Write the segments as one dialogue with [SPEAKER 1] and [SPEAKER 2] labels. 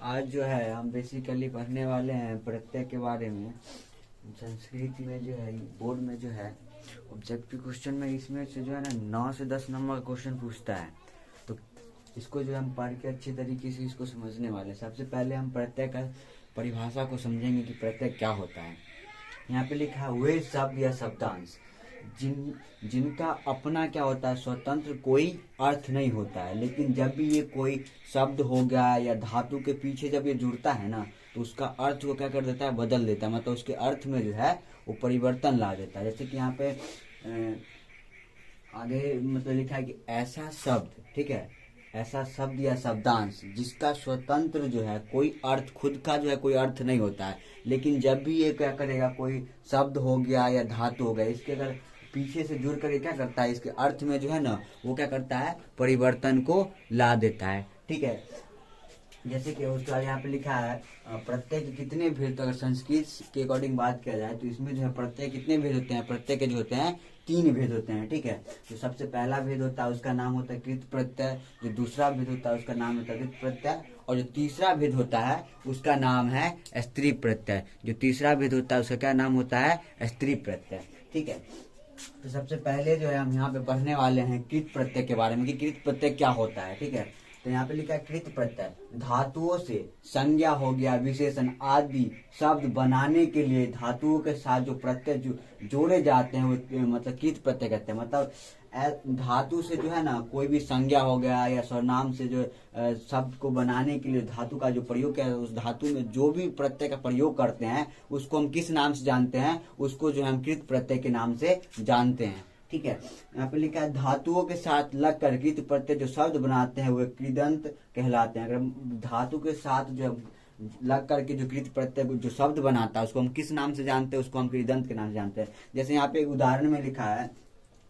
[SPEAKER 1] आज जो है हम बेसिकली पढ़ने वाले हैं प्रत्यय के बारे में। संस्कृत में जो है बोर्ड में जो है ऑब्जेक्टिव क्वेश्चन में इसमें से जो है ना 9 से 10 नंबर का क्वेश्चन पूछता है। तो इसको जो हम पढ़ के अच्छे तरीके से इसको समझने वाले हैं। सबसे पहले हम प्रत्यय का परिभाषा को समझेंगे कि प्रत्यय क्या होता है। यहाँ पे लिखा है वे शब्द या शब्दांश जिनका अपना क्या होता है, स्वतंत्र कोई अर्थ नहीं होता है, लेकिन जब भी ये कोई शब्द हो गया या धातु के पीछे जब ये जुड़ता है ना, तो उसका अर्थ को क्या कर देता है, बदल देता है। मतलब उसके अर्थ में जो है वो परिवर्तन ला देता है। जैसे कि यहाँ पे आगे मतलब लिखा है कि ऐसा शब्द, ठीक है, ऐसा शब्द या शब्दांश जिसका स्वतंत्र जो है कोई अर्थ, खुद का जो है कोई अर्थ नहीं होता है, लेकिन जब भी ये क्या करेगा, कोई शब्द हो गया या धातु हो गया, इसके अगर पीछे से जुड़ करके क्या करता है, इसके अर्थ में जो है ना वो क्या करता है, परिवर्तन को ला देता है। ठीक है, जैसे कि उसके बाद यहाँ पे लिखा है प्रत्यय के कितने भेद। तो अगर संस्कृत के अकॉर्डिंग बात किया जाए तो इसमें जो है प्रत्यय कितने भेद होते हैं, प्रत्यय के जो होते हैं 3 भेद होते हैं। ठीक है, जो सबसे पहला भेद होता है उसका नाम होता है कृत प्रत्यय, जो दूसरा भेद होता है उसका नाम होता है कृत प्रत्यय, और जो तीसरा भेद होता है उसका नाम है स्त्री प्रत्यय। जो तीसरा भेद होता है उसका क्या नाम होता है, स्त्री प्रत्यय। ठीक है, तो सबसे पहले जो है हम यहाँ पे पढ़ने वाले हैं कृत प्रत्यय के बारे में कि कृत प्रत्यय क्या होता है। ठीक है, तो यहाँ पे लिखा है कृत प्रत्यय धातुओं से संज्ञा हो गया, विशेषण आदि शब्द बनाने के लिए धातुओं के साथ जो प्रत्यय जोड़े जाते हैं वो मतलब कृत प्रत्यय कहते हैं। मतलब धातु से जो है ना कोई भी संज्ञा हो गया या सर्वनाम से जो शब्द को बनाने के लिए धातु का जो प्रयोग किया है, उस धातु में जो भी प्रत्यय का प्रयोग करते हैं उसको हम किस नाम से जानते हैं, उसको जो हम कृत प्रत्यय के नाम से जानते हैं। ठीक है, यहाँ पे लिखा है धातुओं के साथ लग कर कृत प्रत्यय जो शब्द बनाते हैं वे कृदंत कहलाते हैं। अगर धातु के साथ जो लग करके जो कृत प्रत्यय जो शब्द बनाता है उसको हम किस नाम से जानते हैं, उसको हम कृदंत के नाम से जानते हैं। जैसे यहाँ पे एक उदाहरण में लिखा है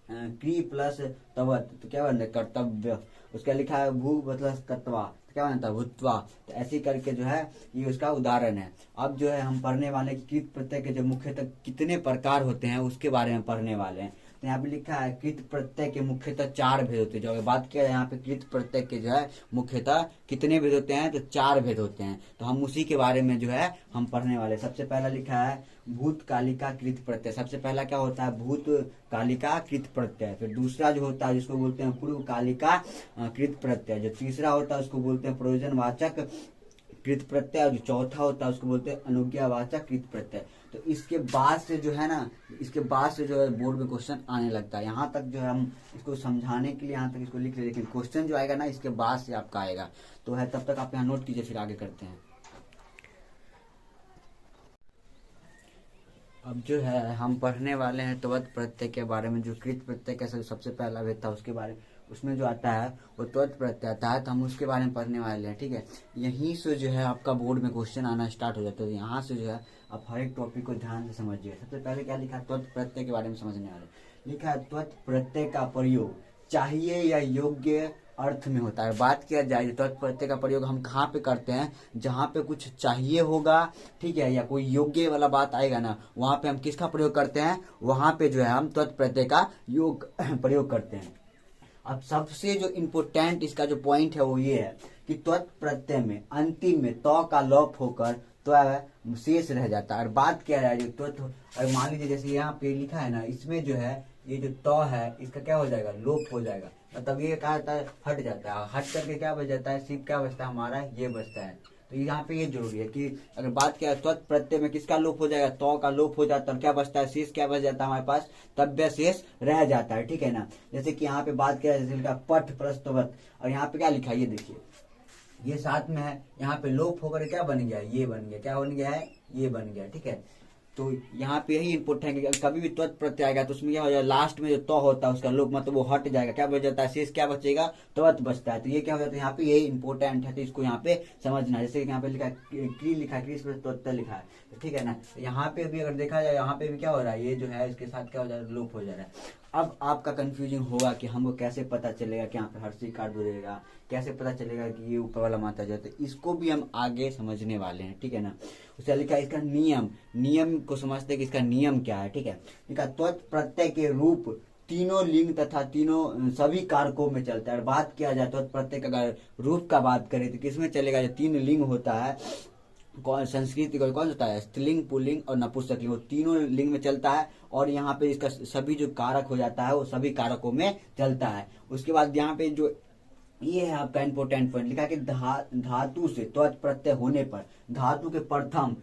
[SPEAKER 1] क्री प्लस तवत, तो क्या बनता है कर्तव्य। उसका लिखा है भू प्लस तत्वा, तो क्या बनता है भूतवा। तो ऐसे करके जो है ये उसका उदाहरण है। अब जो है हम पढ़ने वाले कृत प्रत्यय के जो मुख्यतः कितने प्रकार होते हैं उसके बारे में पढ़ने वाले हैं। तो यहाँ पे लिखा है कृत प्रत्यय के मुख्यतः 4 भेद होते हैं। जो बात किया यहाँ पे कृत प्रत्यय के जो है मुख्यतः कितने भेद होते हैं, तो 4 भेद होते हैं। तो हम उसी के बारे में जो है हम पढ़ने वाले। सबसे पहला लिखा है भूत कालिका कृत प्रत्यय। सबसे पहला क्या होता है, भूत कालिका कृत प्रत्यय। फिर दूसरा जो होता है जिसको बोलते हैं पूर्व कालिका कृत प्रत्यय। जो तीसरा होता है उसको बोलते हैं प्रयोजनवाचक कृत प्रत्यय, और जो चौथा होता है उसको बोलते हैं अनुज्ञावाचक कृत प्रत्यय। तो इसके बाद से जो है ना, इसके बाद से जो है बोर्ड में क्वेश्चन आने लगता है। यहाँ तक जो है हम इसको समझाने के लिए यहाँ तक इसको लिख रहे, लेकिन क्वेश्चन जो आएगा ना इसके बाद से आपका आएगा। तो है तब तक आप यहाँ नोट कीजिए, फिर आगे करते हैं। अब जो है हम पढ़ने वाले हैं त्वत प्रत्यय के बारे में। जो कृत प्रत्यय का सबसे पहला भेद था उसके बारे में, उसमें जो आता है वो त्वत प्रत्यय आता है, तो हम उसके बारे में पढ़ने वाले हैं। ठीक है, यहीं से जो है आपका बोर्ड में क्वेश्चन आना स्टार्ट हो जाता है। तो यहाँ से जो है आप हर एक टॉपिक को ध्यान से समझिए। सबसे पहले क्या लिखा है, त्वत प्रत्यय के बारे में समझने वाले। लिखा है त्वत प्रत्यय का प्रयोग चाहिए या योग्य अर्थ में होता है। बात किया जाए त्वत प्रत्यय का प्रयोग हम कहाँ पे करते हैं, जहाँ पे कुछ चाहिए होगा, ठीक है, या कोई योग्य वाला बात आएगा ना, वहाँ पे हम किसका प्रयोग करते हैं, वहाँ पे जो है हम त्वत प्रत्यय का योग प्रयोग करते हैं। अब सबसे जो इम्पोर्टेंट इसका जो पॉइंट है वो ये है कि त्वत प्रत्यय में अंतिम में त का लोप होकर तो शेष रह जाता है। और बात किया जाए जो त्वत, और मान लीजिए जैसे यहाँ पे लिखा है ना, इसमें जो है ये जो त है इसका क्या हो जाएगा, लोप हो जाएगा। मतलब ये क्या होता है, हट जाता है। हट करके क्या बच जाता है, सिर्फ क्या बचता है हमारा, ये बचता है। तो यहाँ पे ये जरूरी है कि अगर बात किया त्वत प्रत्यय में किसका लोप हो जाएगा, तो का लोप हो जाता है, क्या बचता है, शेष क्या बच जाता है हमारे पास, तव्य शेष रह जाता है। ठीक है ना, जैसे कि यहाँ पे बात किया जैसे लिखा पठ प्लस त्वत, और यहाँ पे क्या लिखा है ये देखिए, ये साथ में है, यहाँ पे लोप होकर क्या बन गया, ये बन गया, क्या बन गया है, ये बन गया। ठीक है, तो यहाँ पे यही इनपुट है कि कभी भी त्वत प्रत्यय आएगा तो उसमें क्या हो जाएगा, लास्ट में जो तो होता है उसका लोप मतलब वो हट जाएगा, क्या बच जाता है, शेष क्या बचेगा, त्वत बचता है। तो ये क्या हो जाता है, यहाँ पे यही इंपॉर्टेंट है, तो इसको यहाँ पे समझना। जैसे यहाँ पे लिखा क्री लिखा है, क्री पर त्वत लिखा है, तो ठीक है ना। यहाँ पे भी अगर देखा जाए, यहाँ पे भी क्या हो रहा है, ये जो है इसके साथ क्या हो जा रहा है, लोप हो जा रहा है। अब आपका कंफ्यूजन होगा कि हमको कैसे पता चलेगा कि यहाँ पे हर्षी कार्ड बोलेगा, कैसे पता चलेगा कि ये ऊपर वाला मात्रा जाता है, इसको भी हम आगे समझने वाले हैं। ठीक है ना, उसका लिखा है इसका नियम, नियम को समझते हैं कि इसका नियम क्या है। ठीक है, लिखा त्वत प्रत्यय के रूप तीनों लिंग तथा तीनों सभी कारकों में चलता है। और बात किया जाए तो प्रत्येक अगर रूप का बात करें तो किसमें चलेगा, जो तीन लिंग होता है संस्कृत का कौन होता है, स्त्रीलिंग, पुल्लिंग और नपुंसकलिंग, वो तीनों लिंग में चलता है। और यहाँ पे इसका सभी जो कारक हो जाता है वो सभी कारकों में चलता है। उसके बाद यहाँ पे जो ये है आपका इंपोर्टेंट पॉइंट लिखा है कि धातु से त्वच प्रत्यय होने पर धातु के प्रथम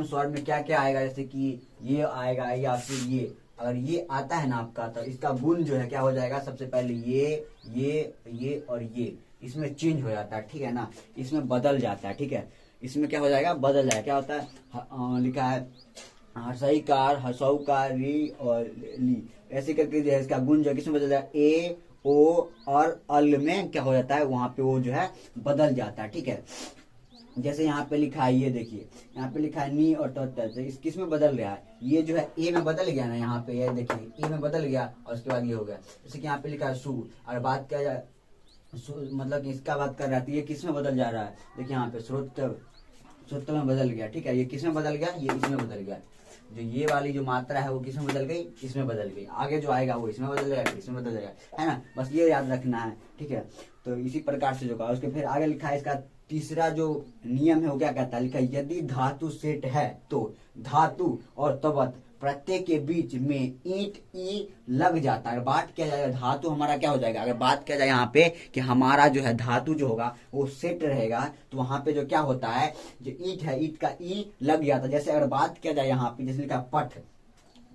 [SPEAKER 1] स्वर में क्या क्या आएगा, जैसे कि ये आएगा या फिर ये, अगर ये आता है ना आपका तो इसका गुण जो है क्या हो जाएगा, सबसे पहले ये और ये इसमें चेंज हो जाता है, ठीक है ना, इसमें बदल जाता है, ठीक है, इसमें क्या हो जाएगा, बदल जाएगा। क्या होता है, लिखा है हर्षईकार, हर्षौकार, री और ली, ऐसे करके जो है इसका गुण जो है किसमें बदल जाएगा, ए ओ और अल में क्या हो जाता है, वहां पे वो जो है बदल जाता है, ठीक है। जैसे यहाँ पे लिखा है, ये देखिए यहाँ पे लिखा है नी और तो इस किस में बदल रहा है, ये जो है ए में बदल गया ना, यहाँ पे ये देखिए ए में बदल गया और उसके बाद ये हो गया। जैसे कि यहाँ पे लिखा है सु, और बात किया जाए मतलब इसका बात कर रहा है तो ये किस में बदल जा रहा है, देखिए यहाँ पे श्रोत में बदल गया, ठीक है, ये किस में बदल गया, ये इसमें बदल गया। जो ये वाली जो मात्रा है वो किसमें बदल गई, इसमें बदल गई, आगे जो आएगा वो इसमें बदल जाएगा, इसमें बदल जाएगा, है ना, बस ये याद रखना है, ठीक है। तो इसी प्रकार से जो कहा उसके फिर आगे लिखा है, इसका तीसरा जो नियम है वो क्या कहता है, लिखा है यदि धातु सेट है तो धातु और तवत प्रत्येक के बीच में ईंट ई लग जाता है। बात किया जाएगा धातु हमारा क्या हो जाएगा, अगर बात किया जाए यहाँ पे कि हमारा जो है धातु जो होगा वो सेट रहेगा तो वहां पे जो क्या होता है, जो ईंट है ईंट का ई लग जाता है। जैसे अगर बात किया जाए यहाँ पे, जैसे लिखा पठ,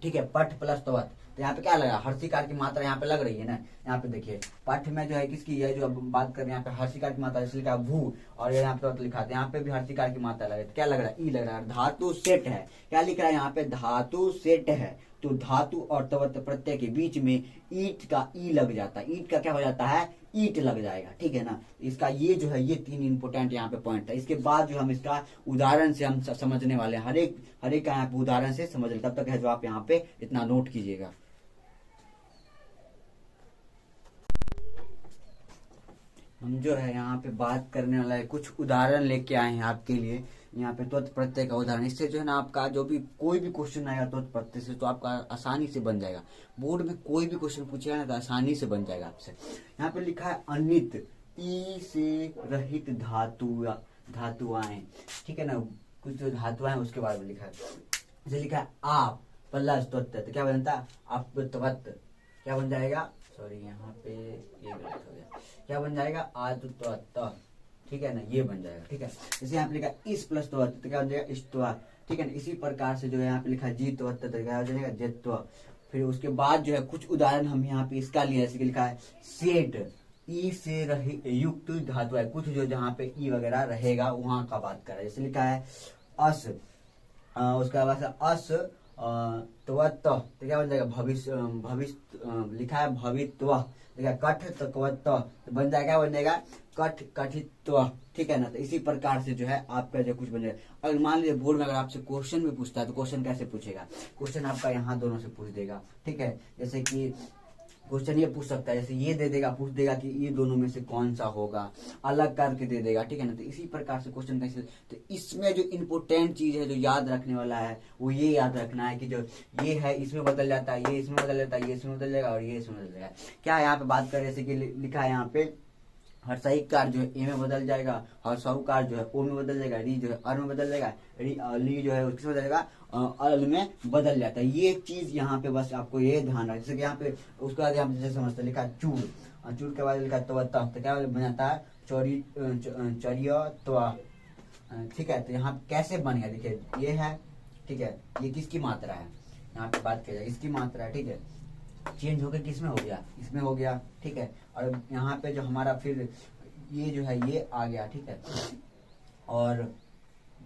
[SPEAKER 1] ठीक है, पठ प्लस तवत, तो यहाँ पे क्या लगा, हर्षिकार की मात्रा यहाँ पे लग रही है ना, यहाँ पे देखिए पठ में जो है किसकी है, जो अब बात करें यहाँ पे हर्षिकार की मात्रा, जैसे लिखा भू, और यहाँ पे लिखा था यहाँ पे भी हर्षिकार की मात्रा लग रही है, क्या लग रहा है, ई लग रहा है। धातु सेट है, क्या लिख रहा है यहाँ पे, धातु सेट है तो धातु और तवत प्रत्यय के बीच में ईंट का ई लग जाता है, ईंट का क्या हो जाता है, ईंट लग जाएगा, ठीक है ना। इसका ये जो है ये तीन इंपोर्टेंट यहाँ पे पॉइंट है। इसके बाद जो हम इसका उदाहरण से हम समझने वाले हैं, हर एक का यहाँ पे उदाहरण से समझ ले, तब तक है जो आप यहाँ पे इतना नोट कीजिएगा। हम जो है यहाँ पे बात करने वाला है, कुछ उदाहरण लेके आए हैं आपके लिए यहाँ पे त्वत प्रत्यय का उदाहरण। इससे जो है ना आपका जो भी कोई भी क्वेश्चन आएगा त्वत प्रत्यय से तो आपका आसानी से बन जाएगा, बोर्ड में कोई भी क्वेश्चन पूछेगा ना तो आसानी से बन जाएगा आपसे। यहाँ पे लिखा है अनित ई से रहित धातुआएं, ठीक है ना, कुछ जो धातुआं उसके बारे में लिखा है। जैसे लिखा है आप प्लस त्वत, तो क्या बनता है, आप त्वत, क्या बन जाएगा, सॉरी यहाँ पे ये गलत हो गया, क्या बन जाएगा, आत्व, ठीक है ना, ये बन जाएगा, ठीक है। जैसे यहाँ पे लिखा इस प्लस तो क्या बन जाएगा, इष्टवा, ठीक है ना। इसी प्रकार से जो है यहाँ पे लिखा जीत्व, तो क्या हो जाएगा, जित्व। फिर उसके बाद जो है कुछ उदाहरण हम यहाँ पे इसका लिया, जैसे लिखा है सेठ ई से युक्त धातु है, कुछ जो जहाँ पे ई वगैरह रहेगा वहां का बात कर रहा है। जैसे लिखा है अस, उसका बाद अस त्वत, तो क्या बन जाएगा, भविष्य, लिखा है भवित्व, देखा कठ तत्वत, तो बन जाएगा, क्या बन जाएगा, कठ कठित्व, ठीक है ना। तो इसी प्रकार से जो है आपका जो कुछ बन जाएगा। अगर मान लीजिए बोर्ड में अगर आपसे क्वेश्चन भी पूछता है तो क्वेश्चन कैसे पूछेगा, क्वेश्चन आपका यहाँ दोनों से पूछ देगा, ठीक है। जैसे कि क्वेश्चन ये पूछ सकता है, जैसे ये दे देगा, पूछ देगा कि ये दोनों में से कौन सा होगा, अलग करके दे देगा, ठीक है ना। तो इसी प्रकार से क्वेश्चन कैसे, तो इसमें जो इम्पोर्टेंट चीज है जो याद रखने वाला है वो ये याद रखना है कि जो ये है इसमें बदल जाता है, ये इसमें बदल जाता है, ये इसमें बदल जाएगा और ये इसमें बदल जाएगा। क्या यहाँ पे बात करें, जैसे कि लिखा है यहाँ पे हर्षईकार जो है ए में बदल जाएगा, हर्षौकार जो है ओ में बदल जाएगा, री जो है अर में बदल जाएगा, ली जो है किसमें बदल जाएगा, अल में बदल जाता है। ये चीज यहाँ पे बस आपको ये ध्यान रखना। जैसे कि यहाँ पे उसके बाद यहाँ पे जैसे समझते लिखा चूड़, चूड़ के बाद लिखा तो क्या बन जाता है, चरियत्वा, ठीक है। तो यहाँ कैसे बन गया, देखिए ये है, ठीक है, ये किसकी मात्रा है, यहाँ पे बात किया जाए इसकी मात्रा है, ठीक है, चेंज होकर किसमें हो गया, इसमें हो गया, ठीक है। और यहाँ पे जो हमारा फिर ये जो है ये आ गया, ठीक है, और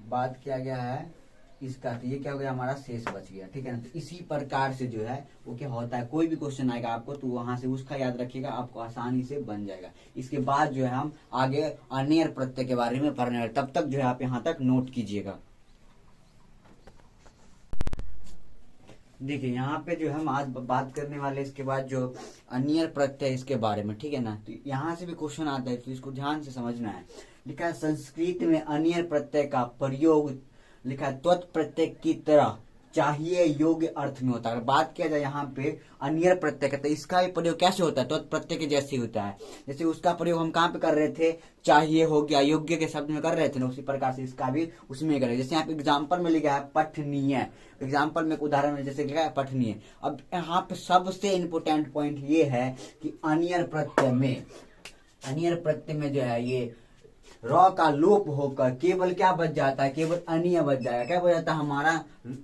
[SPEAKER 1] बात किया गया है इसका, तो ये क्या हो गया, हमारा शेष बच गया, ठीक है ना। तो इसी प्रकार से जो है वो क्या होता है, कोई भी क्वेश्चन आएगा आपको तो वहां से उसका याद रखिएगा, आपको आसानी से बन जाएगा। इसके बाद जो है हम आगे अनेर प्रत्यय के बारे में पढ़ने वाले, तब तक जो है आप यहाँ तक नोट कीजिएगा। देखिए यहाँ पे जो हम आज बात करने वाले इसके बाद जो अनियर प्रत्यय इसके बारे में, ठीक है ना। तो यहाँ से भी क्वेश्चन आता है तो इसको ध्यान से समझना है। लिखा है संस्कृत में अनियर प्रत्यय का प्रयोग, लिखा है त्वत प्रत्यय की तरह चाहिए योग्य अर्थ में होता है। अगर बात किया जाए यहाँ पे अनियर प्रत्यय का, तो इसका भी प्रयोग कैसे होता है, तो प्रत्यय के जैसे ही होता है। जैसे उसका प्रयोग हम कहाँ पे कर रहे थे, चाहिए हो गया, योग्य के शब्द में कर रहे थे ना, उसी प्रकार से इसका भी उसमें करेंगे। जैसे यहाँ पे एग्जाम्पल में लिखा है पठनीय, एग्जाम्पल में एक उदाहरण में जैसे लिखा है पठनीय। अब यहाँ पे सबसे इंपोर्टेंट पॉइंट ये है कि अनियर प्रत्यय में जो है ये रॉ का लोप होकर केवल क्या बच जाता है, केवल अनिय बच जाएगा। क्या बच जाता है, हमारा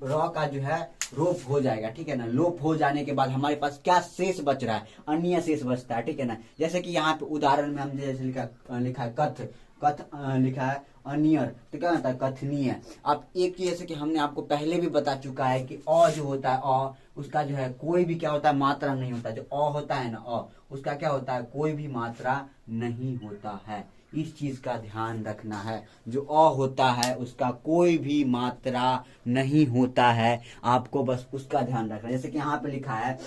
[SPEAKER 1] रॉ का जो है लोप हो जाएगा, ठीक है ना। लोप हो जाने के बाद हमारे पास क्या शेष बच रहा है, अनिय शेष बचता है, ठीक है ना। जैसे कि यहाँ पे उदाहरण में हम जैसे लिखा है कथ लिखा है अनियर, तो क्या होता है कथनीय। अब एक चीज जैसे कि हमने आपको पहले भी बता चुका है कि अ जो होता है अ, उसका जो है कोई भी क्या होता है मात्रा नहीं होता। जो अ होता है ना अ, उसका क्या होता है, कोई भी मात्रा नहीं होता है। इस चीज का ध्यान रखना है। जो अ होता है उसका कोई भी मात्रा नहीं होता है, आपको बस उसका ध्यान रखना है। जैसे कि यहाँ पे लिखा है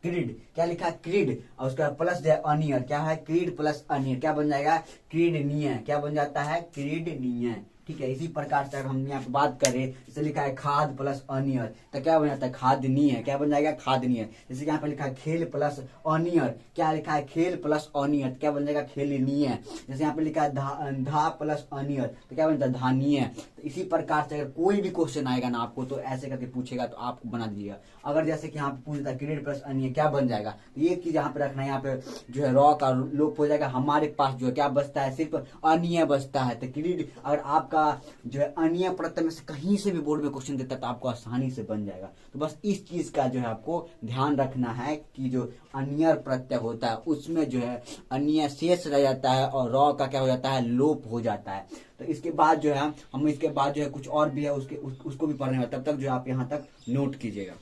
[SPEAKER 1] क्रीड, क्या लिखा है क्रीड, और उसका प्लस जो है अनियर, क्या है क्रीड प्लस अनियर, क्या बन जाएगा क्रीडनीय, क्या बन जाता है क्रीडनीय, ठीक है। इसी प्रकार से अगर हम यहाँ पे बात करें, जैसे लिखा है खाद प्लस अनियर, तो क्या बन जाता है खादनीय, क्या बन जाएगा खादनीय। जैसे यहाँ पे लिखा है खेल प्लस अनियर, क्या लिखा है खेल प्लस अनियर, क्या बन जाएगा खेलनीय। जैसे यहाँ पे लिखा है धा प्लस अनियर, तो क्या बन जाता है धानीय। तो इसी प्रकार से अगर कोई भी क्वेश्चन आएगा ना आपको, तो ऐसे करके पूछेगा तो आपको बना दीजिएगा। अगर जैसे कि यहाँ पे पूछता है क्रीड प्लस अनियर क्या बन जाएगा, तो ये चीज यहाँ पे रखना है। यहाँ पे जो है रॉ का लोप हो जाएगा, हमारे पास जो है क्या बचता है, सिर्फ अनिय बचता है। तो क्रीड अगर आपका जो है अनिय प्रत्यय में से कहीं से भी बोर्ड में क्वेश्चन देता है तो आपको आसानी से बन जाएगा। तो बस इस चीज का जो है आपको ध्यान रखना है कि जो अनियर प्रत्यय होता है उसमें जो है अनिय शेष रह जाता है और रॉ का क्या हो जाता है लोप हो जाता है। तो इसके बाद जो है हम इसके बाद जो है कुछ और भी है उसको भी पढ़ने वाले, तब तक जो आप यहाँ तक नोट कीजिएगा।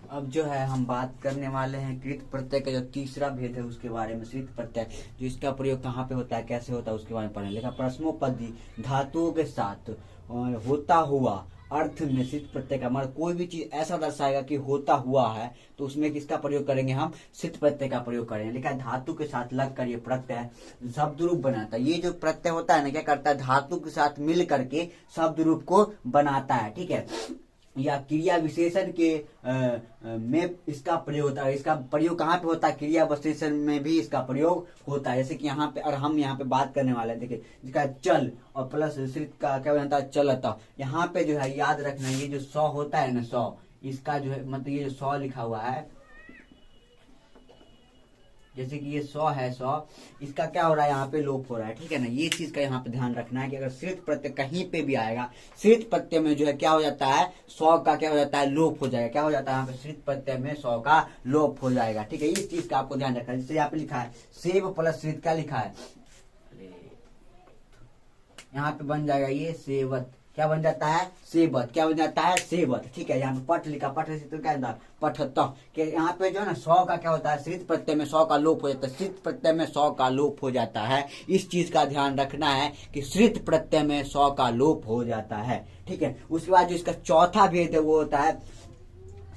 [SPEAKER 1] अब जो है हम बात करने वाले हैं कृत प्रत्यय का जो तीसरा भेद है उसके बारे में। कृत प्रत्यय जो इसका प्रयोग कहाँ पे होता है, कैसे होता है, उसके बारे में पढ़ें। लिखा प्रश्नोपदी धातुओं के साथ होता हुआ अर्थ में सित प्रत्यय का, हमारा कोई भी चीज ऐसा दर्शाएगा कि होता हुआ है तो उसमें किसका प्रयोग करेंगे, हम सित प्रत्यय का प्रयोग करेंगे। लिखा है धातु के साथ लग कर ये प्रत्यय शब्द रूप बनाता है। ये जो प्रत्यय होता है ना, क्या करता है, धातु के साथ मिल करके शब्द रूप को बनाता है, ठीक है। या क्रिया विशेषण के में इसका प्रयोग होता है। इसका प्रयोग कहाँ पे होता है, क्रिया विशेषण में भी इसका प्रयोग होता है। जैसे कि यहाँ पे और हम यहाँ पे बात करने वाले हैं, देखिए जिसका चल और प्लस श्रित का क्या बनता है चलता। यहाँ पे जो है याद रखना, ये जो 100 होता है ना 100, इसका जो है मतलब ये जो 100 लिखा हुआ है, जैसे कि ये 100 है 100, इसका क्या हो रहा है यहाँ पे लोप हो रहा है, ठीक है ना। ये चीज का यहाँ पे ध्यान रखना है कि अगर श्रित प्रत्यय कहीं पे भी आएगा, श्रित प्रत्यय में जो है क्या हो जाता है 100 का क्या हो जाता है लोप हो जाएगा। क्या हो जाता है यहाँ पे श्रित प्रत्यय में 100 का लोप हो जाएगा, ठीक है। इस चीज का आपको ध्यान रखना है। जैसे यहाँ पे लिखा है सेव प्लस श्रित, क्या लिखा है यहाँ पे बन जाएगा ये सेवत, क्या बन जाता है सेवत, क्या बन जाता है सेवत, ठीक है। यहाँ पे पट लिखा, पट तो क्या होता है पठत, यहाँ पे जो है ना 100 का क्या होता है श्रित प्रत्यय में 100 का लोप हो जाता है, श्रित प्रत्यय में 100 का लोप हो जाता है। इस चीज का ध्यान रखना है कि श्रित प्रत्यय में 100 का लोप हो जाता है, ठीक है। उसके बाद जो इसका चौथा भेद है वो होता है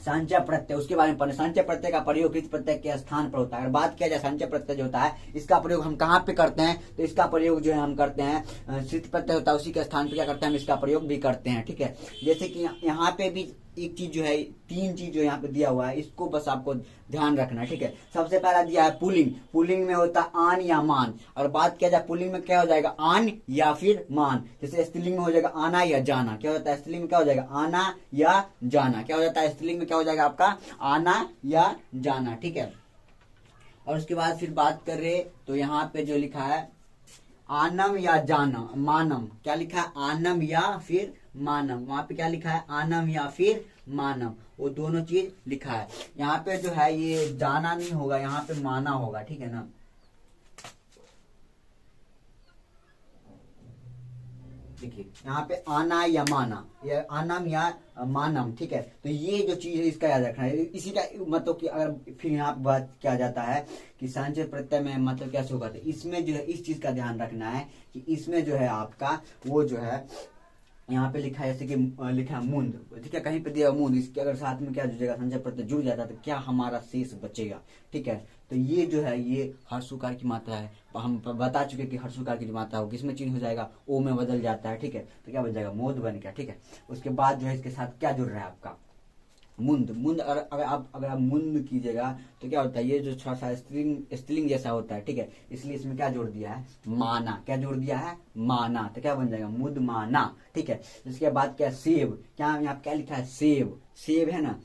[SPEAKER 1] संचय प्रत्यय। उसके बारे में पढ़े। संचय प्रत्यय का प्रयोग कृत प्रत्यय के स्थान पर होता है। अगर बात किया जाए संचय प्रत्यय जो होता है इसका प्रयोग हम कहाँ पे करते हैं, तो इसका प्रयोग जो है हम करते हैं श्रित प्रत्यय होता है उसी के स्थान पर क्या करते हैं हम इसका प्रयोग भी करते हैं, ठीक है। जैसे कि यहाँ पे भी एक चीज जो है, 3 चीज जो यहाँ पे दिया हुआ है इसको बस आपको ध्यान रखना है, ठीक है। सबसे पहला दिया है पुल्लिंग, पुल्लिंग में होता है आन या मान। और बात किया जाए पुल्लिंग में क्या हो जाएगा आन या फिर मान। जैसे स्त्रीलिंग में हो जाएगा आना या जाना, क्या होता है स्त्रीलिंग में क्या हो जाएगा आना या जाना, क्या हो जाता है स्त्रीलिंग में क्या हो जाएगा आपका आना या जाना, ठीक है। और उसके बाद फिर बात कर रहे तो यहाँ पे जो लिखा है आनम या जाना मानम, क्या लिखा है आनम या फिर मानम, वहां पे क्या लिखा है आनम या फिर मानम, वो दोनों चीज लिखा है। यहाँ पे जो है ये जाना नहीं होगा, यहाँ पे माना होगा, ठीक है ना। देखिए यहाँ पे आना या माना, या आनम या मानम, ठीक है। तो ये जो चीज है इसका याद रखना है। इसी का मतलब कि अगर फिर यहाँ पे बात किया जाता है कि संचय प्रत्यय में मतलब कैसे होगा, तो इसमें जो है इस चीज का ध्यान रखना है कि इसमें जो है आपका वो जो है यहाँ पे लिखा है जैसे कि लिखा है मुंद, ठीक है। कहीं पे दिया मुंद, इसके अगर साथ में क्या जुड़ेगा संचय प्रत्यय जुड़ जाता है तो क्या हमारा शेष बचेगा, ठीक है। तो ये जो है ये हर्षुकार की मात्रा है। हम बता चुके कि हर्षुकार की जो मात्रा हो किसमें चेंज हो जाएगा, ओ में बदल जाता है। ठीक है, तो क्या बन जाएगा, मोद बन गया। ठीक है, उसके बाद जो है इसके साथ क्या जुड़ रहा है आपका, मुंद। मुंद अगर आप मुंद कीजिएगा तो क्या होता है, ये जो थोड़ा सा स्त्रीलिंग जैसा होता है। ठीक है, इसलिए इसमें क्या जोड़ दिया है, माना। क्या जोड़ दिया है, माना। तो क्या बन जाएगा, मुद माना। ठीक है, इसके बाद क्या, सेब। क्या यहाँ पे क्या लिखा है, सेब। सेब है ना,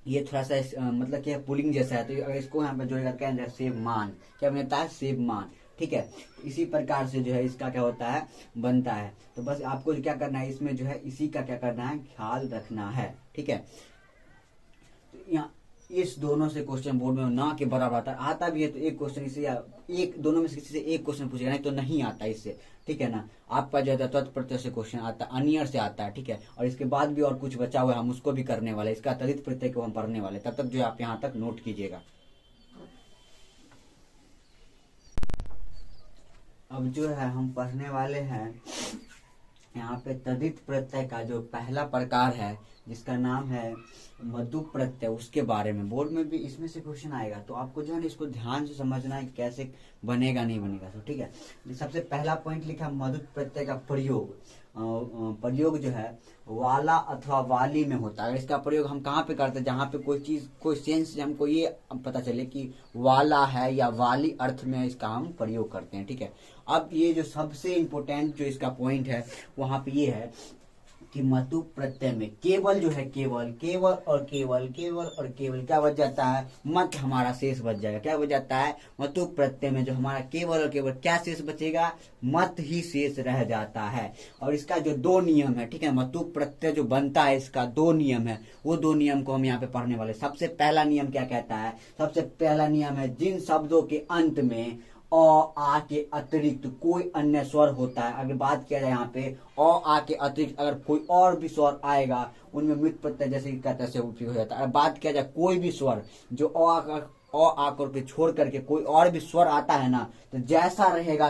[SPEAKER 1] ये थोड़ा सा मतलब क्या पुलिंग जैसा है, तो अगर इसको यहाँ पे जोड़ेगा क्या है, सेब मान। क्या बनता है, सेब मान। ठीक है, इसी प्रकार से जो है इसका क्या होता है, बनता है। तो बस आपको क्या करना है, इसमें जो है इसी का क्या करना है, ख्याल रखना है। ठीक है, यहाँ इस दोनों से क्वेश्चन बोर्ड में ना के बराबर आता भी है तो एक क्वेश्चन इससे या एक दोनों में से किसी से एक क्वेश्चन पूछेगा, नहीं तो नहीं आता इससे। ठीक है ना, आपका जो है तत्प्रत्यय से क्वेश्चन आता है, अनियर से आता है। ठीक है, और इसके बाद भी और कुछ बचा हुआ है, हम उसको भी करने वाले, इसका तदित प्रत्यय को हम पढ़ने वाले। तब तक जो है आप यहाँ तक नोट कीजिएगा। अब जो है हम पढ़ने वाले हैं यहाँ पे तदित प्रत्यय का जो पहला प्रकार है जिसका नाम है मधु प्रत्यय, उसके बारे में बोर्ड में भी इसमें से क्वेश्चन आएगा। तो आपको जो है ना इसको ध्यान से समझना है कैसे बनेगा नहीं बनेगा। तो ठीक है, सबसे पहला पॉइंट लिखा मधु प्रत्यय का प्रयोग। प्रयोग जो है वाला अथवा वाली में होता है। अगर इसका प्रयोग हम कहाँ पे करते हैं, जहाँ पे कोई चीज कोई सेंस हमको ये पता चले कि वाला है या वाली अर्थ में इसका हम प्रयोग करते हैं। ठीक है, अब ये जो सबसे इम्पोर्टेंट जो इसका पॉइंट है वहां पे ये है कि मतु प्रत्यय में केवल जो है केवल केवल और केवल केवल और केवल क्या बच जाता है, मत हमारा शेष बच जाएगा। क्या बच जाता है, मतु प्रत्यय में जो हमारा केवल और केवल क्या शेष बचेगा, मत ही शेष रह जाता है। और इसका जो दो नियम है, ठीक है, मतु प्रत्यय जो बनता है इसका दो नियम है, वो दो नियम को हम यहाँ पे पढ़ने वाले। सबसे पहला नियम क्या कहता है, सबसे पहला नियम है जिन शब्दों के अंत में अ आ के अतिरिक्त कोई अन्य स्वर होता है। अगर बात किया जाए यहाँ पे अ आ के अतिरिक्त अगर कोई और भी स्वर आएगा उनमें मृत प्रत्यय जैसे कहते हैं उपयोग हो जाता है। अगर बात किया जाए कोई भी स्वर जो अ आकर के छोड़ करके कोई और भी स्वर आता है ना, तो जैसा रहेगा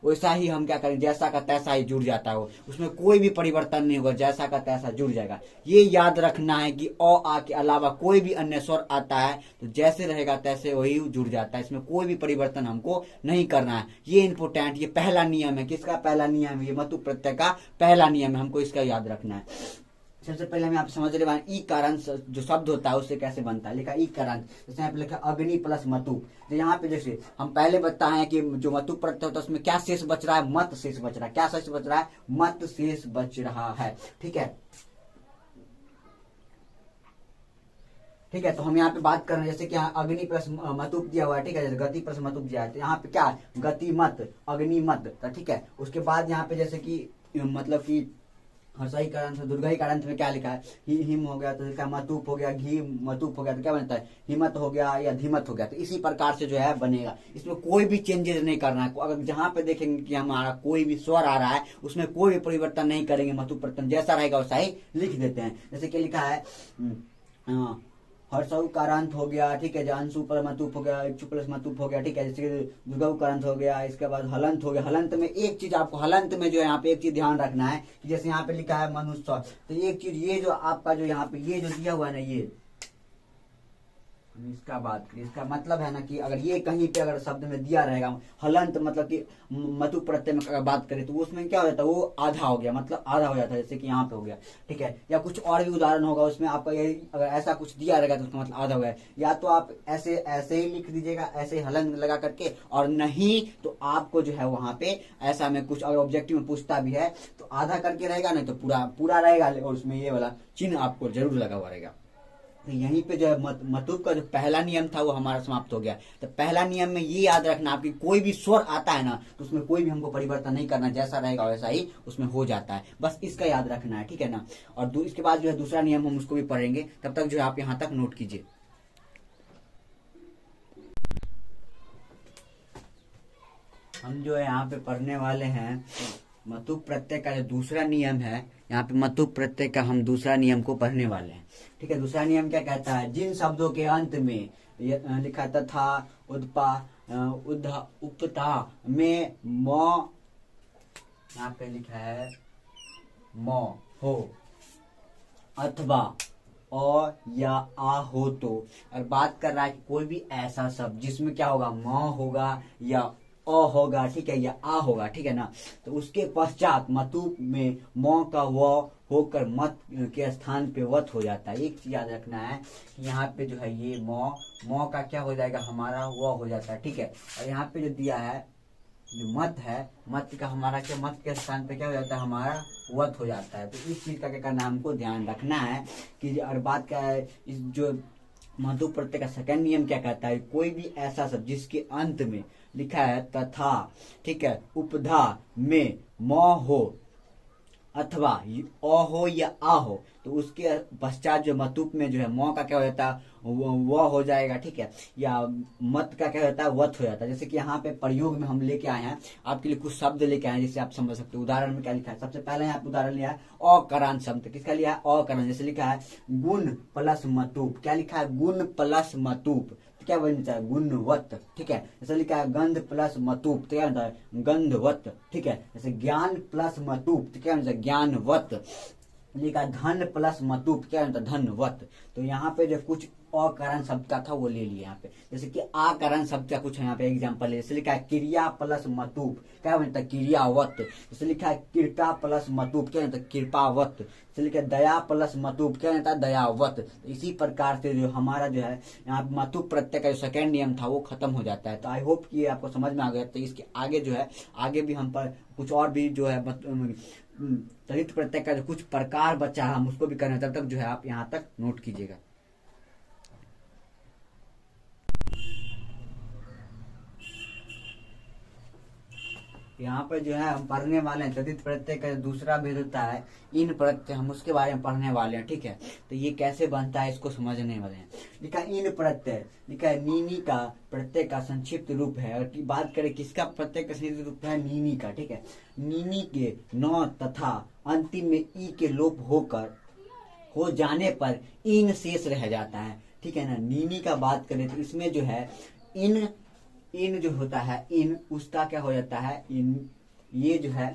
[SPEAKER 1] वैसा ही हम क्या करें, जैसा का तैसा ही जुड़ जाता है, उसमें कोई भी परिवर्तन नहीं होगा, जैसा का तैसा जुड़ जाएगा। ये याद रखना है कि अ आ के अलावा कोई भी अन्य स्वर आता है तो जैसे रहेगा तैसे वही जुड़ जाता है, इसमें कोई भी परिवर्तन हमको नहीं करना है। ये इंपोर्टेंट, ये पहला नियम है। किसका पहला नियम है, ये मतु प्रत्यय का पहला नियम है, हमको इसका याद रखना है। सबसे पहले हम आप समझ रहे हैं ई कारण जो शब्द होता है उससे कैसे बनता है। लिखा ई कारण, जैसे यहाँ पे लिखा अग्नि प्लस मतु। तो यहाँ पे जैसे हम पहले बताए हैं कि जो मतु प्रत्यय होता है उसमें क्या शेष बच रहा है, मत शेष बच रहा है। क्या शेष बच रहा है, मत शेष बच रहा है। ठीक है, ठीक है, तो हम यहाँ पे बात कर रहे हैं जैसे कि यहाँ अग्नि प्लस मतुप दिया हुआ है। ठीक है, जैसे गति प्लस मतुप दिया है तो यहाँ पे क्या है, गति मत अग्नि मत। ठीक है, उसके बाद यहाँ पे जैसे कि मतलब कि हर्षाई कारण से दुर्गाई कारण में क्या लिखा है, हिम हो गया तो क्या मतुप हो गया, घी मतुप हो गया तो क्या बनता है, हिमत हो गया या धीमत हो गया। तो इसी प्रकार से जो है बनेगा, इसमें कोई भी चेंजेस नहीं करना है। अगर जहां पे देखेंगे कि हमारा कोई भी स्वर आ रहा है उसमें कोई भी परिवर्तन नहीं करेंगे, मतु प्रत्यय जैसा रहेगा वैसा ही लिख देते हैं। जैसे कि लिखा है हर्षऊ कारांत हो गया। ठीक है, अंशु पर मतुप हो गया, इच्छु प्लस मतुप हो गया। ठीक है, जैसे दुर्गऊ कारांत हो गया, इसके बाद हलंत हो गया। हलंत में एक चीज आपको हलंत में जो है यहाँ पे एक चीज ध्यान रखना है कि जैसे यहाँ पे लिखा है मनुष्य, तो एक चीज ये जो आपका जो यहाँ पे ये जो दिया हुआ है ना, ये इसका बात करिए, इसका मतलब है ना कि अगर ये कहीं पे अगर शब्द में दिया रहेगा हलंत मतलब कि मतु प्रत्यय में अगर बात करें तो उसमें क्या हो जाता है, वो आधा हो गया, मतलब आधा हो जाता है, जैसे कि यहाँ पे हो गया। ठीक है, या कुछ और भी उदाहरण होगा उसमें आपका ये अगर ऐसा कुछ दिया रहेगा तो उसका मतलब आधा हो गया। या तो आप ऐसे ऐसे ही लिख दीजिएगा, ऐसे हलंत लगा करके, और नहीं तो आपको जो है वहां पे ऐसा में कुछ अगर ऑब्जेक्टिव में पूछता भी है तो आधा करके रहेगा, नहीं तो पूरा पूरा रहेगा, और उसमें ये वाला चिन्ह आपको जरूर लगा हुआ रहेगा। तो यहीं पे जो है मतुप का जो पहला नियम था वो हमारा समाप्त हो गया। तो पहला नियम में ये याद रखना आपकी कोई भी स्वर आता है ना तो उसमें कोई भी हमको परिवर्तन नहीं करना, जैसा रहेगा वैसा ही उसमें हो जाता है, बस इसका याद रखना है। ठीक है ना, और इसके बाद जो है दूसरा नियम हम उसको भी पढ़ेंगे, तब तक जो है आप यहाँ तक नोट कीजिए। हम जो है यहाँ पे पढ़ने वाले हैं मतु प्रत्यय का जो दूसरा नियम है, यहाँ पे मतु प्रत्यय का हम दूसरा नियम को पढ़ने वाले हैं। ठीक है, दूसरा नियम क्या कहता है, जिन शब्दों के अंत में लिखा तथा उद्पा उपता में म, यहाँ पे लिखा है म हो, अथवा अ या आ हो तो। और बात कर रहा है कि कोई भी ऐसा शब्द जिसमें क्या होगा, म होगा या अ होगा, ठीक है, या आ होगा, ठीक है ना, तो उसके पश्चात मतुप में म का व होकर मत के स्थान पे वत हो जाता है। एक चीज याद रखना है कि यहाँ पे जो है ये म का क्या हो जाएगा, हमारा व हो जाता है, ठीक है। और यहाँ पे जो दिया है जो मत है, मत का हमारा क्या, मत के स्थान पे क्या हो जाता है, हमारा वत हो जाता है। तो इस चीज का क्या करना है, हमको ध्यान रखना है कि और बात क्या है, इस जो मधु प्रत्यय का सेकंड नियम क्या कहता है, कोई भी ऐसा शब्द जिसके अंत में लिखा है तथा, ठीक है, उपधा में म हो अथवा अ हो या आ हो, तो उसके पश्चात जो मतुप में जो है म का क्या हो जाता है, वो हो जाएगा, ठीक है, या मत का क्या होता है, वत हो जाता है। जैसे कि यहाँ पे प्रयोग में हम लेके आए हैं, आपके लिए कुछ शब्द लेके आए हैं जिससे आप समझ सकते हो। उदाहरण में क्या लिखा है, सबसे पहले यहाँ पे उदाहरण लिया है अकरण शब्द। किसका लिया है, अकरण। जैसे लिखा है गुण प्लस मतुप, क्या लिखा है, गुण प्लस मतुप, क्या बन जाता है, गुणवत, ठीक है। जैसे लिखा है गंध प्लस मतुप, तो क्या बनता है, गंधवत, ठीक है। जैसे ज्ञान प्लस मतुप, तो क्या बनता है, ज्ञानवत। लिखा धन प्लस मतुप, क्या बनता है, धनवत। तो यहाँ पे जो कुछ अकरण शब्द का था वो ले लिया यहाँ पे। जैसे कि आकरण शब्द का कुछ यहाँ पे एग्जांपल है। जैसे लिखा है क्रिया प्लस मतुप, क्या बनता है, क्रियावत। जैसे लिखा है कृपा प्लस मतुप, क्या बनता है, कृपावत। जैसे लिखा है दया प्लस मतुप, क्या बनता है, दयावत। तो इसी प्रकार से जो हमारा जो है यहाँ पे मतुप प्रत्यय का जो सेकेंड नियम था वो खत्म हो जाता है। तो आई होप कि ये आपको समझ में आ गया। तो इसके आगे जो है, आगे भी हम पर कुछ और भी जो है तलित प्रत्यय का जो कुछ प्रकार बचा है हम उसको भी करें, तब तक जो है आप यहाँ तक नोट कीजिएगा। यहाँ पर जो है हम पढ़ने वाले हैं तदित प्रत्यय का दूसरा भेद होता है इन प्रत्यय, हम उसके बारे में पढ़ने वाले हैं, ठीक है। तो ये कैसे बनता है इसको समझने वाले हैं। लिखा इन प्रत्यय, लिखा है नीनी का प्रत्यय का संक्षिप्त रूप है। और बात करें किसका प्रत्यय का संक्षिप्त रूप है, नीनी का, ठीक है। नीनी के न तथा अंतिम में ई के लोप होकर हो जाने पर इन शेष रह जाता है, ठीक है ना। नीनी का बात करें तो इसमें जो है इन जो होता है, इन उसका क्या हो जाता है, इन ये जो है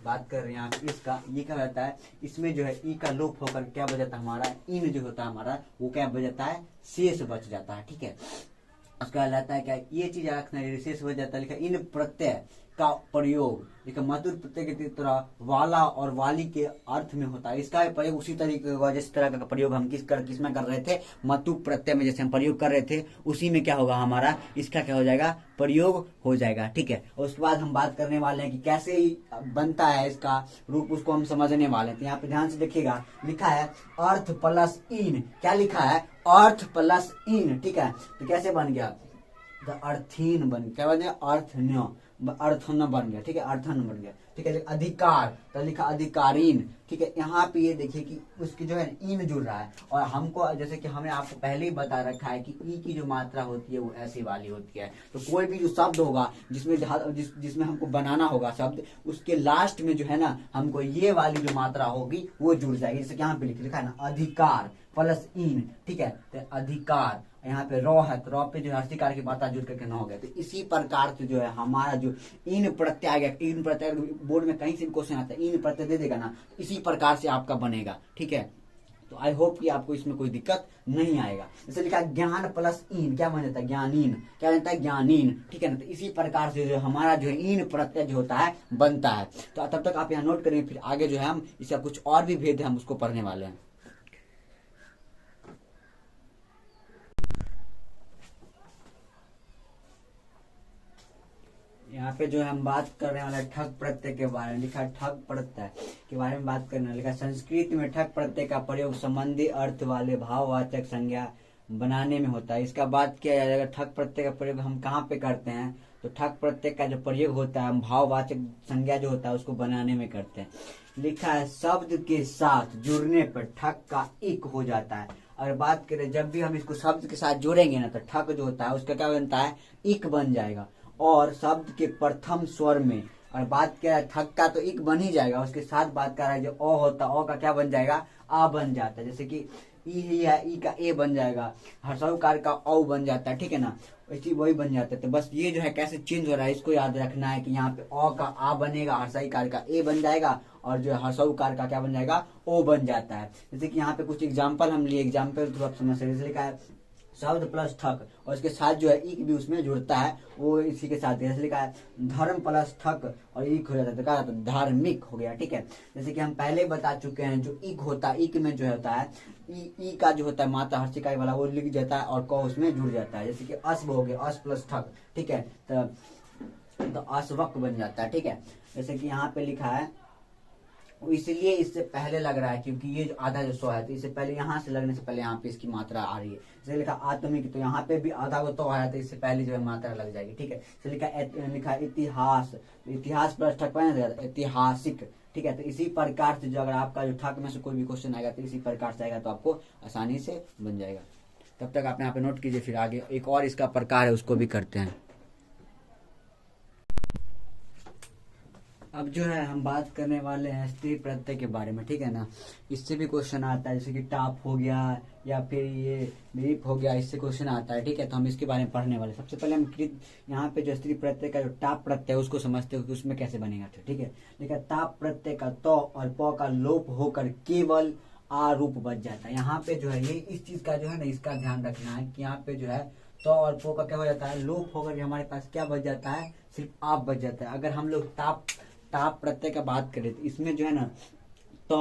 [SPEAKER 1] बात कर रहे हैं आप इसका, ये क्या हो जाता है, इसमें जो है ई का लोप होकर क्या बच जाता है, हमारा इन जो होता है हमारा वो क्या बच जाता है, शेष बच जाता है, ठीक है। उसका रहता है क्या, ये चीज रखना है, शेष बच जाता है। लिखा इन प्रत्यय का प्रयोग, लिखा मधुर प्रत्यय की तरह वाला और वाली के अर्थ में होता है। इसका प्रयोग उसी तरीके का जिस तरह का प्रयोग हम किसमें कर रहे थे, मतु प्रत्यय में जैसे हम प्रयोग कर रहे थे उसी में क्या होगा, हमारा इसका क्या हो जाएगा, प्रयोग हो जाएगा, ठीक है। और उसके बाद हम बात करने वाले हैं कि कैसे ही बनता है इसका रूप, उसको हम समझने वाले हैं। तो यहाँ पे ध्यान से देखिएगा, लिखा है अर्थ प्लस इन, क्या लिखा है, अर्थ प्लस इन, ठीक है। तो कैसे बन गया, अर्थहीन बन, क्या बन गया, अर्थन बन गया, ठीक है, अर्थन बन गया, ठीक है। अधिकार तो लिखा अधिकारीन, ठीक है। यहाँ पे ये देखिए कि उसकी जो है इन जुड़ रहा है, और हमको जैसे कि हमने आपको पहले ही बता रखा है कि ई की जो मात्रा होती है वो ऐसी वाली होती है। तो कोई भी जो शब्द होगा जिसमें हमको बनाना होगा शब्द, उसके लास्ट में जो है ना हमको ये वाली जो मात्रा होगी वो जुड़ जाएगी। जैसे यहाँ पे लिखा है ना अधिकार प्लस इन, ठीक है। तो अधिकार, यहाँ पे रॉ है तो रॉ पे जो है अस्थिकार की मात्रा जुड़ करके न हो गया। तो इसी प्रकार से जो है हमारा जो इन प्रत्यय आ गया, इन प्रत्यय बोर्ड में कहीं से भी क्वेश्चन आता है इन प्रत्यय दे देगा ना, इसी प्रकार से आपका बनेगा, ठीक है। तो आई होप कि आपको इसमें कोई दिक्कत नहीं आएगा। जैसे लिखा है ज्ञान प्लस इन, क्या बन जाता है, ज्ञानीन, क्या बनता है, ज्ञानीन, ठीक है ना। तो इसी प्रकार से जो हमारा जो है इन प्रत्यय जो होता है बनता है। तो तब तक आप यहाँ नोट करेंगे, फिर आगे जो है हम इसका कुछ और भी भेद है हम उसको पढ़ने वाले हैं। यहाँ पे जो है हम बात करने वाले ठग प्रत्यय के बारे में। लिखा ठग प्रत्यय के बारे में बात करने, लिखा संस्कृत में ठग प्रत्यय का प्रयोग संबंधी अर्थ वाले भाववाचक संज्ञा बनाने में होता है। इसका बात किया जाएगा, ठग प्रत्यय का प्रयोग हम कहाँ पे करते हैं, तो ठग प्रत्यय का जो प्रयोग होता है हम भाववाचक संज्ञा जो होता है उसको बनाने में करते हैं। लिखा है शब्द के साथ जुड़ने पर ठग का इक हो जाता है। अगर बात करें जब भी हम इसको शब्द के साथ जोड़ेंगे ना तो ठग जो होता है उसका क्या बनता है, इक बन जाएगा। और शब्द के प्रथम स्वर में, और बात क्या है ठग का तो इक बन ही जाएगा, उसके साथ बात कर रहा है जो अ होता है, अ का क्या बन जाएगा, आ बन जाता है। जैसे कि ई ही है, ई का ए बन जाएगा, हर्षाऊ कार का औ बन जाता है, ठीक है ना, वैसे वही बन जाता है। तो बस ये जो है कैसे चेंज हो रहा है इसको याद रखना है कि यहाँ पे अ का आ बनेगा, हर्षाई कार का ए बन जाएगा, और जो है हर्षाऊ कार का क्या बन जाएगा, ओ बन जाता है। जैसे कि यहाँ पे कुछ एग्जाम्पल हम लिए, एग्जाम्पल थ्रू आप समझ सकते। लिखा है शब्द प्लस ठक, और इसके साथ जो है ईक भी उसमें जुड़ता है, वो इसी के साथ जैसे लिखा है धर्म प्लस ठक और ईक हो जाता है, तो क्या होता है, धार्मिक हो गया, ठीक है। जैसे कि हम पहले बता चुके हैं, जो ईक होता है, ईक में जो होता है ई का जो होता है मात्रा हर्षिकाई वाला वो लिख जाता है और क उसमें जुड़ जाता है। जैसे कि अश्व हो गया, अश्व प्लस ठक, ठीक है, तो अश्वक बन जाता है, ठीक है। जैसे कि यहाँ पे लिखा है, इसलिए इससे पहले लग रहा है क्योंकि ये जो आधा जो 100 है, तो इससे पहले यहाँ से लगने से पहले यहाँ पे इसकी मात्रा आ रही है। जैसे लिखा आत्मिक, तो यहाँ पे भी आधा को तो आया, तो इससे पहले जो है मात्रा लग जाएगी, ठीक है। जैसे लिखा इतिहास, इतिहास प्लस ठक बना ऐतिहासिक, ठीक है। तो इसी प्रकार से जो अगर आपका जो ठक में से कोई भी क्वेश्चन आएगा तो इसी प्रकार से आएगा, तो आपको आसानी से बन जाएगा। तब तक आप यहाँ पे नोट कीजिए, फिर आगे एक और इसका प्रकार है उसको भी करते हैं। अब जो है हम बात करने वाले हैं स्त्री प्रत्यय के बारे में, ठीक है ना। इससे भी क्वेश्चन आता है, जैसे कि टाप हो गया या फिर ये मीप हो गया, इससे क्वेश्चन आता है, ठीक है। तो हम इसके बारे में पढ़ने वाले। सबसे पहले हम यहाँ पे जो स्त्री प्रत्यय का जो टाप प्रत्यय है उसको समझते हो कि उसमें कैसे बनेगा, ठीक है। देखिए ताप प्रत्यय का तो और प का लोप होकर केवल आ रूप बच जाता है। यहाँ पे जो है ये इस चीज का जो है ना, इसका ध्यान रखना है कि यहाँ पे जो है तो और पो का क्या हो जाता है, लोप होकर हमारे पास क्या बच जाता है, सिर्फ आप बच जाता है। अगर हम लोग ताप प्रत्यय का बात करें तो इसमें जो है ना तो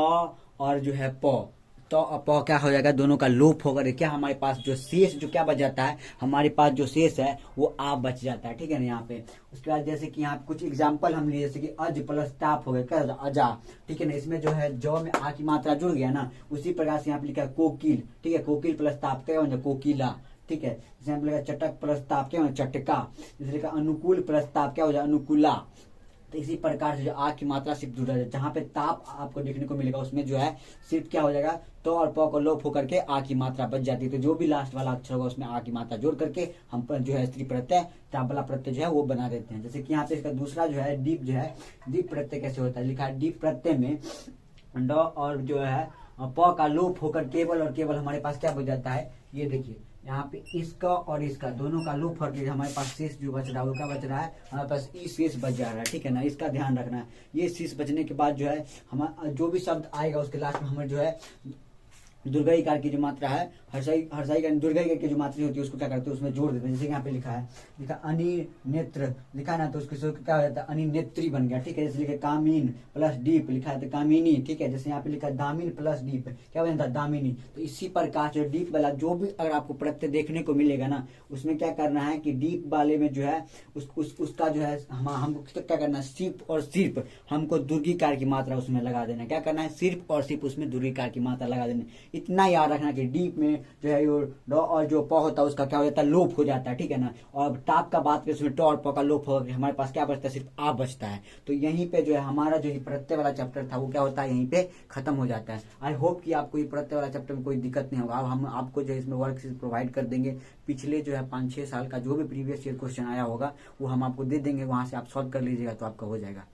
[SPEAKER 1] और जो है प, तो और प क्या हो जाएगा, दोनों का लोप होकर क्या हमारे पास जो शेष जो क्या बच जाता है, हमारे पास जो शेष है वो आप बच जाता है, ठीक है ना। यहाँ पे उसके बाद जैसे कि यहाँ पे कुछ एग्जांपल हम लिए, जैसे कि अज प्लस ताप हो गया, क्या अजा, ठीक है ना। इसमें जो है जौ में आ की मात्रा जुड़ गया ना, उसी प्रकार से यहाँ पे लिखा है कोकिल, ठीक है, कोकिल प्लस ताप क्या हो जाए, कोकिला, ठीक है। जैसे हम लिखा चटक प्लस ताप क्या हो जाए, चटका। जैसे लिखा अनुकूल प्लस ताप क्या हो जाए, अनुकूला। तो इसी प्रकार से जो आ की मात्रा सिर्फ जुड़ा है, जहाँ पे ताप आपको देखने को मिलेगा उसमें जो है सिर्फ क्या हो जाएगा, तो और प को लोप होकर के आ की मात्रा बच जाती है। तो जो भी लास्ट वाला अक्षर होगा उसमें आ की मात्रा जोड़ करके हम पर जो है स्त्री प्रत्यय ताप वाला प्रत्यय जो है वो बना देते हैं। जैसे कि यहाँ पे इसका दूसरा जो है डीप जो है, डीप प्रत्यय कैसे होता है, लिखा है डीप प्रत्यय में ड और जो है प का लोप होकर केवल और केवल हमारे पास क्या बच जाता है, ये देखिए यहाँ पे इसका और इसका दोनों का लोप करके हमारे पास शेष जो बच रहा है वो क्या बच रहा है, हमारे पास ई शेष बच जा रहा है, ठीक है ना। इसका ध्यान रखना है। ये शेष बचने के बाद जो है हमारा जो भी शब्द आएगा उसके लास्ट में हमें जो है दुर्गाई कार की जो मात्रा है, हर्षाई का दुर्गाई की जो मात्रा होती है उसको क्या करते हैं उसमें जोड़ देते हैं। जैसे यहाँ पे लिखा अनि नेत्र लिखा ना, तो उसके क्या हो जाता है, अनि नेत्री बन गया, ठीक है। जैसे लिखा कामीन प्लस डीप लिखा है तो कामिनी, ठीक है। जैसे यहाँ पे लिखा दामिन प्लस डीप क्या बन जाता है, दामिनी। तो इसी प्रकार से डीप वाला जो भी अगर आपको प्रत्यय देखने को मिलेगा ना, उसमें क्या करना है कि डीप वाले में जो है उसका जो है हमको क्या करना है, सिर्फ और सिर्फ हमको दुर्गीकार की मात्रा उसमें लगा देना। क्या करना है, सिर्फ और सिर्फ उसमें दुर्गीकार की मात्रा लगा देना। इतना याद रखना कि डीप में जो है ड और जो प होता है उसका क्या हो जाता है, लोप हो जाता है, ठीक है ना। और टाप का बात करें उसमें ट और प का लोप होगा, हमारे पास क्या बचता है, सिर्फ आ बचता है। तो यहीं पे जो है हमारा जो प्रत्यय वाला चैप्टर था वो क्या होता है, यहीं पे खत्म हो जाता है। आई होप कि आपको ये प्रत्यय वाला चैप्टर में कोई दिक्कत नहीं होगा। अब हम आपको जो है इसमें वर्कशीट प्रोवाइड कर देंगे, पिछले जो है 5-6 साल का जो भी प्रीवियस ईयर क्वेश्चन आया होगा वो हम आपको दे देंगे, वहां से आप सॉल्व कर लीजिएगा तो आपका हो जाएगा।